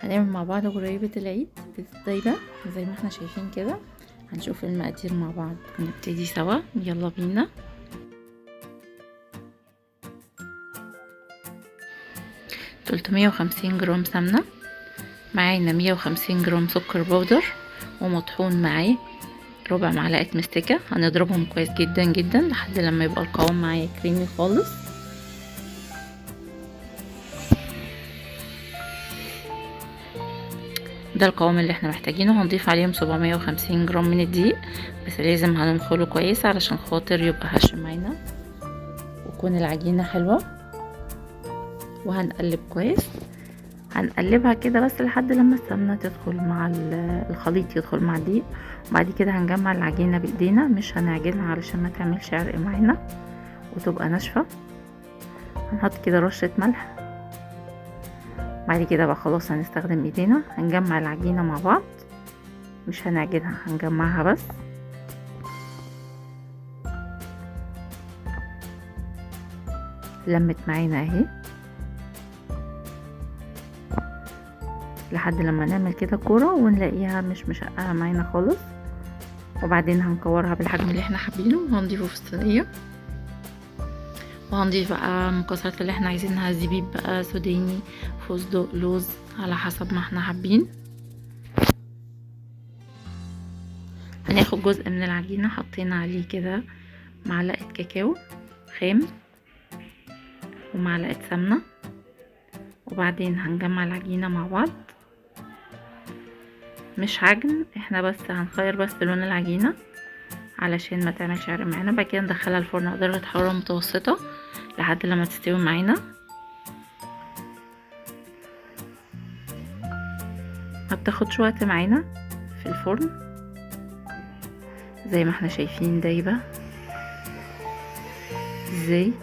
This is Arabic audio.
هنعمل مع بعض غريبة العيد بالدايبة زي ما احنا شايفين كده. هنشوف المقادير مع بعض ونبتدي سوا، يلا بينا. 350 جرام سمنة، معانا 150 جرام سكر بودر ومطحون معاه ربع معلقة مستكة. هنضربهم كويس جدا جدا لحد لما يبقى القوام معايا كريمي خالص. ده القوام اللي احنا محتاجينه. هنضيف عليهم 750 جرام من الدقيق، بس لازم هننخله كويس علشان خاطر يبقى هش معانا وتكون العجينة حلوة. وهنقلب كويس، هنقلبها كده بس لحد لما السمنة تدخل مع الخليط، يدخل مع الدقيق. وبعد كده هنجمع العجينة بايدينا، مش هنعجنها علشان ما تعملش عرق معانا وتبقى ناشفة. هنحط كده رشة ملح. بعد كده بقى خلاص هنستخدم ايدينا، هنجمع العجينة مع بعض، مش هنعجنها، هنجمعها بس. لمت معانا اهي لحد لما نعمل كده كورة ونلاقيها مش مشققة معانا خالص. وبعدين هنكورها بالحجم اللي احنا حابينه وهنضيفه في الصينية. وهنضيف بقى المكسرات اللي احنا عايزينها، زبيب بقى، سوداني، فستق، لوز، على حسب ما احنا حابين. هناخد جزء من العجينة حطينا عليه كده معلقة كاكاو خام ومعلقة سمنة، وبعدين هنجمع العجينة مع بعض. مش عجن، احنا بس هنخير بس لون العجينة علشان ما تعملش عرق معانا. بعد كده ندخلها الفرن على درجة حرارة متوسطة لحد لما تستوي معانا. ما بتاخدش وقت معانا في الفرن، زي ما احنا شايفين دايبة ازاي.